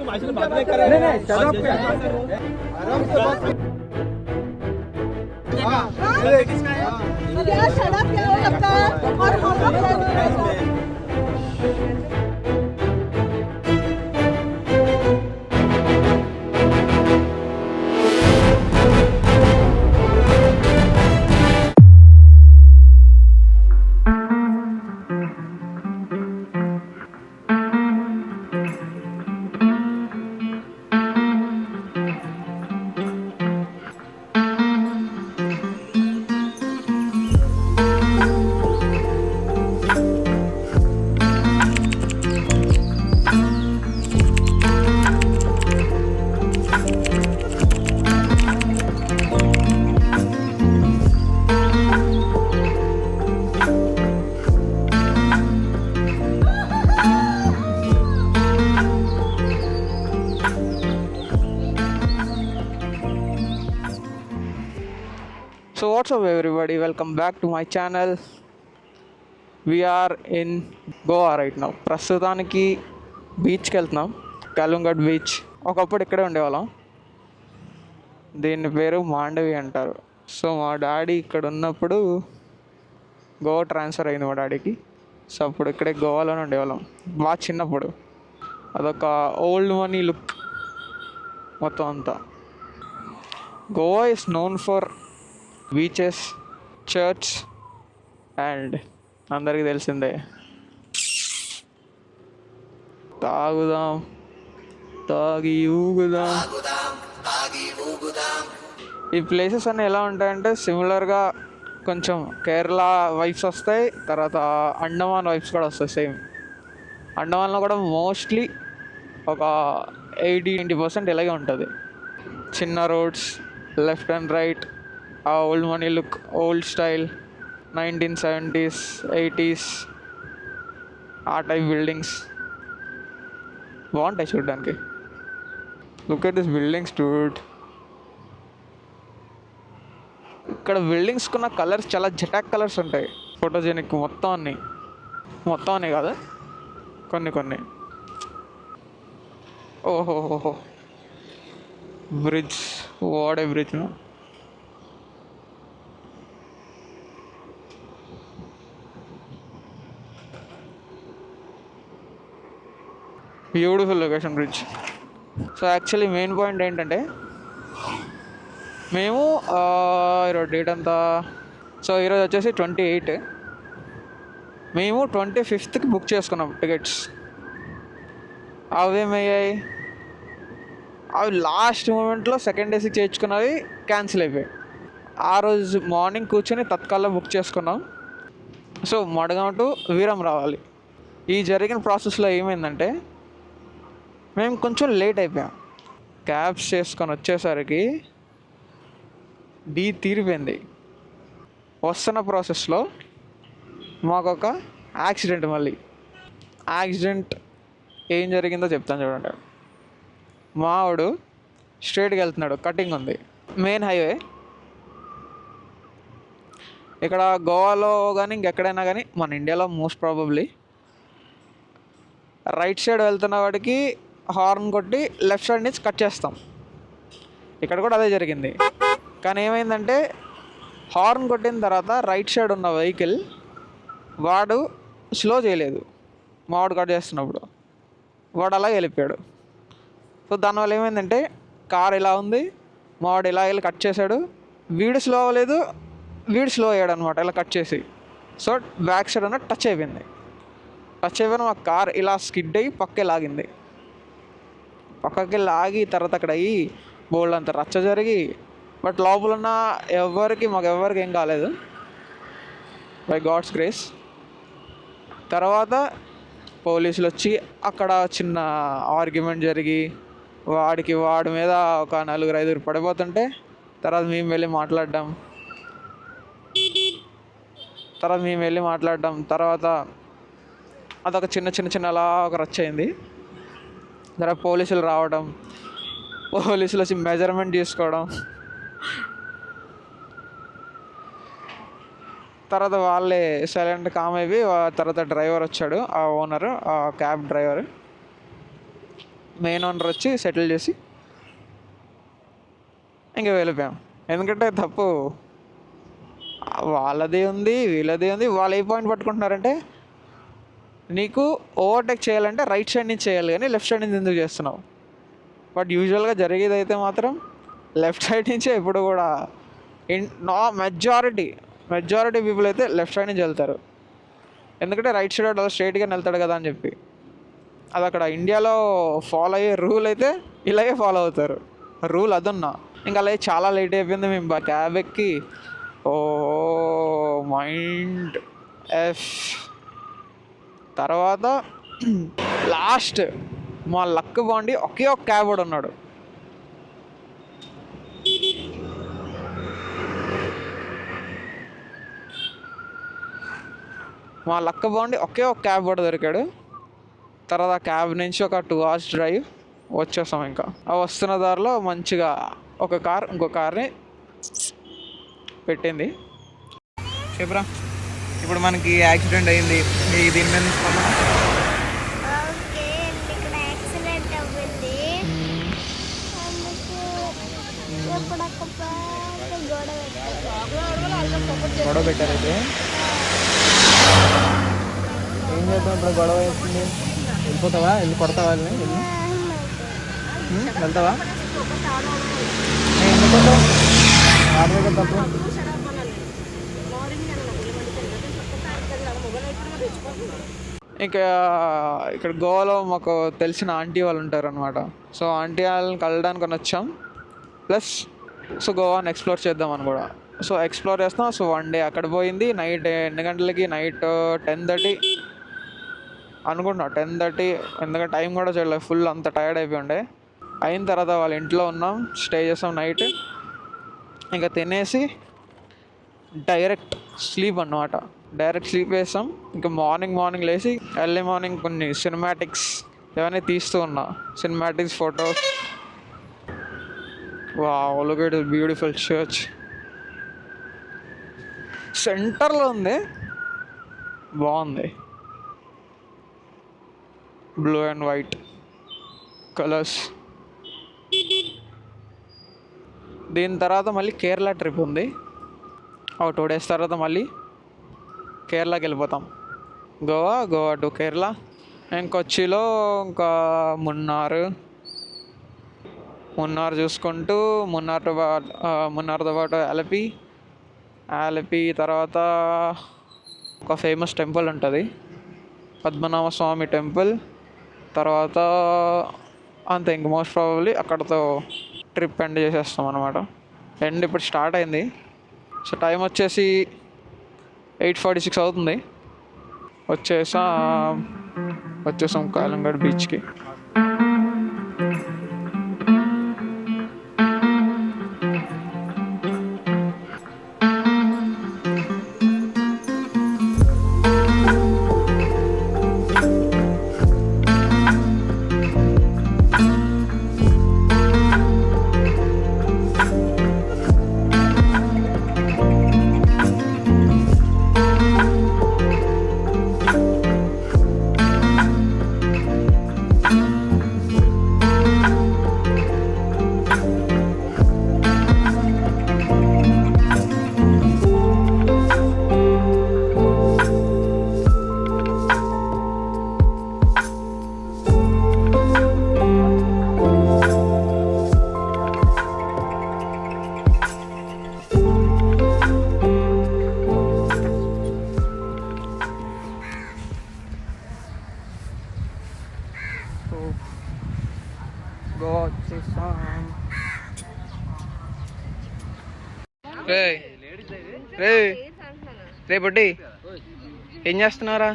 So what's up everybody, welcome back to my channel. We are in Goa right now. ప్రస్తుతానికి బీచ్కి వెళ్తున్నాం, కలుంగట్ beach. ఒకప్పుడు ఇక్కడే ఉండేవాళ్ళం, దీని పేరు మాండవి అంటారు. సో మా డాడీ ఇక్కడ ఉన్నప్పుడు గోవా ట్రాన్స్ఫర్ అయింది మా డాడీకి. సో అప్పుడు ఇక్కడే గోవాలోనే ఉండేవాళ్ళం బాగా చిన్నప్పుడు. అదొక ఓల్డ్ మనీ లుక్ మొత్తం అంతా. Goa is known for beaches, church and అందరికీ తెలిసిందే తాగుదాం తాగి ఊగుదాం. ఈ ప్లేసెస్ అన్నీ ఎలా ఉంటాయంటే సిమిలర్గా కొంచెం కేరళ వైబ్స్ వస్తాయి, తర్వాత అండమాన్ వైబ్స్ కూడా వస్తాయి సేమ్. అండమాన్లో కూడా మోస్ట్లీ ఒక 80-90% ఇలాగే ఉంటుంది. చిన్న రోడ్స్, లెఫ్ట్ అండ్ రైట్, ఆ old money look, old style, 1970s 80s ఆ టైప్ బిల్డింగ్స్ బాగుంటాయి చూడడానికి. Look at this buildings Dude. ఇక్కడ బిల్డింగ్స్కున్న కలర్స్ చాలా జటాక్ కలర్స్ ఉంటాయి, ఫోటోజెనిక్. మొత్తం అన్నీ కాదు, కొన్ని. ఓహోహోహో, bridge, what a bridge. Beautiful location, bridge. So actually main point ఏంటంటే మేము ఈరోజు డేట్ అంతా, సో ఈరోజు వచ్చేసి 28. మేము 25కి బుక్ చేసుకున్నాం టికెట్స్. అవేమయ్యాయి, అవి లాస్ట్ మూమెంట్లో సెకండ్ ఏసీకి చేర్చుకున్నవి క్యాన్సిల్ అయిపోయాయి. ఆ రోజు మార్నింగ్ కూర్చొని తత్కాల్లో బుక్ చేసుకున్నాం. సో మడగాం టు వీరం రావాలి. ఈ జరిగిన ప్రాసెస్లో ఏమైందంటే మేము కొంచెం లేట్ అయిపోయాం. క్యాబ్స్ చేసుకొని వచ్చేసరికి తీరిపోయింది. వస్తున్న ప్రాసెస్లో మాకు ఒక యాక్సిడెంట్. మళ్ళీ యాక్సిడెంట్ ఏం జరిగిందో చెప్తాను చూడండి. మావాడు స్ట్రైట్గా వెళ్తున్నాడు, కటింగ్ ఉంది, మెయిన్ హైవే. ఇక్కడ గోవాలో కానీ ఇంకెక్కడైనా కానీ, మన ఇండియాలో మోస్ట్ ప్రాబబ్లీ రైట్ సైడ్ వెళ్తున్న వాడికి హార్న్ కొట్టి లెఫ్ట్ సైడ్ నుంచి కట్ చేస్తాం. ఇక్కడ కూడా అదే జరిగింది. కానీ ఏమైందంటే హార్న్ కొట్టిన తర్వాత రైట్ సైడ్ ఉన్న వెహికల్ వాడు స్లో చేయలేదు. మావాడు కట్ చేస్తున్నప్పుడు వాడు అలాగే వెళ్ళిపోయాడు. సో దానివల్ల ఏమైందంటే కార్ ఇలా ఉంది, మావాడు ఇలా వెళ్ళి కట్ చేశాడు. వీడు స్లో అవ్వలేదు, వీడు స్లో అయ్యాడు అనమాట ఇలా కట్ చేసి. సో బ్యాక్ సైడ్ ఉన్న టచ్ అయిపోయింది. మా కార్ ఇలా స్కిడ్ అయ్యి పక్కకి లాగింది. పక్కకి లాగి తర్వాత అక్కడ అయ్యి బోల్డ్ అంత రచ్చ జరిగి, బట్ లోపల ఉన్న మాకు ఎవరికి ఏం కాలేదు, బై గాడ్స్ గ్రేస్. తర్వాత పోలీసులు వచ్చి అక్కడ చిన్న ఆర్గ్యుమెంట్ జరిగి వాడి మీద ఒక 4-5 పడిపోతుంటే తర్వాత మేము వెళ్ళి మాట్లాడడం. తర్వాత అదొక చిన్న అలా ఒక రచ్చ అయింది. తర్వాత పోలీసులు రావడం, పోలీసులు వచ్చి మెజర్మెంట్ తీసుకోవడం, తర్వాత వాళ్ళే సైలెంట్ కామ్ అయిపోయి తర్వాత డ్రైవర్ వచ్చాడు, ఆ ఓనరు, ఆ క్యాబ్ డ్రైవర్. మెయిన్ ఓనర్ వచ్చి సెటిల్ చేసి ఇంకా వెళ్ళిపోయాం. ఎందుకంటే తప్పు వాళ్ళది ఉంది, వీళ్ళది ఉంది. వాళ్ళు ఏ పాయింట్ పట్టుకుంటున్నారంటే నీకు ఓవర్టేక్ చేయాలంటే రైట్ సైడ్ నుంచి చేయాలి కానీ లెఫ్ట్ సైడ్ నుంచి ఎందుకు చేస్తున్నావు. బట్ యూజువల్గా జరిగేది అయితే మాత్రం లెఫ్ట్ సైడ్ నుంచే ఎప్పుడు కూడా మెజారిటీ పీపుల్ అయితే లెఫ్ట్ సైడ్ నుంచి వెళ్తారు. ఎందుకంటే రైట్ సైడ్ అలా స్ట్రైట్గా వెళ్తాడు కదా అని చెప్పి. అది అక్కడ ఇండియాలో ఫాలో అయ్యే రూల్ అయితే ఇలాగే ఫాలో అవుతారు. రూల్ అదున్నా ఇంకా అలాగే చాలా లేట్ అయిపోయింది. మేము క్యాబ్ ఎక్కి మైండ్ ఎఫ్ తర్వాత లాస్ట్ మా లక్ బాగుండి ఒకే ఒక క్యాబ్ కూడా ఉన్నాడు. మా లక్ బాగుండి ఒకే ఒక క్యాబ్ కూడా దొరికాడు. తర్వాత క్యాబ్ నుంచి ఒక 2 hours డ్రైవ్ వచ్చేసాం. ఇంకా ఆ వస్తున్న దారిలో మంచిగా ఒక కార్ ఇంకో కార్ని పెట్టింది. చెప్పరా, ఇప్పుడు మనకి యాక్సిడెంట్ అయింది. దీని మీద గొడవ పెట్టారైతే ఏం చేద్దాం ఇప్పుడు? గొడవ వేస్తుంది, వెళ్ళిపోతావా? వెళ్ళి కొడతావా? వెళ్ళి వెళ్తావా? ఎందుకుంటావు? ఆడమే తప్పు. ఇంకా ఇక్కడ గోవాలో మాకు తెలిసిన ఆంటీ వాళ్ళు ఉంటారు అనమాట. సో ఆంటీ వాళ్ళని కలవడానికి వచ్చాం. ప్లస్ సో గోవాని ఎక్స్ప్లోర్ చేద్దామని కూడా. సో ఎక్స్ప్లోర్ చేస్తాం. సో 1 day అక్కడ పోయింది. నైట్ ఎన్ని గంటలకి? నైట్ 10:30 అనుకుంటున్నా, 10:30. ఎందుకంటే టైం కూడా చూడలేదు, ఫుల్ అంత టైర్డ్ అయిపోయి ఉండే. అయిన తర్వాత వాళ్ళ ఇంట్లో ఉన్నాం, స్టే చేసాం నైట్. ఇంకా తినేసి డైరెక్ట్ స్లీప్ అన్నమాట. డైరెక్ట్ స్లీప్ వేసాం. ఇంకా మార్నింగ్ లేచి ఎర్లీ మార్నింగ్ కొన్ని సినిమాటిక్స్ ఇవన్నీ తీస్తూ ఉన్నా. Cinematics photos. Wow, look at this beautiful church. సెంటర్లో ఉంది, బాగుంది. Blue and white colours. దీని తర్వాత మళ్ళీ కేరళ ట్రిప్ ఉంది. ఒక 2 days తర్వాత మళ్ళీ కేరళకి వెళ్ళిపోతాం. గోవా టు కేరళ. కొచ్చిలో ఇంకా మున్నార్ చూసుకుంటూ మున్నార్తో పాటు ఆలపి తర్వాత ఒక ఫేమస్ టెంపుల్ ఉంటుంది, పద్మనాభ స్వామి టెంపుల్. తర్వాత అంతే, ఇంక మోస్ట్ ప్రాబబ్లీ అక్కడతో ట్రిప్ ఎండ్ చేసేస్తాం అనమాట. ఎండ్ ఇప్పుడు స్టార్ట్ అయింది. సో టైం వచ్చేసి 8:46 అవుతుంది. వచ్చేసాం కాలంగడ్ బీచ్కి. గోవా వచ్చేసాం. రే బుడ్డి, ఏం చేస్తున్నారా?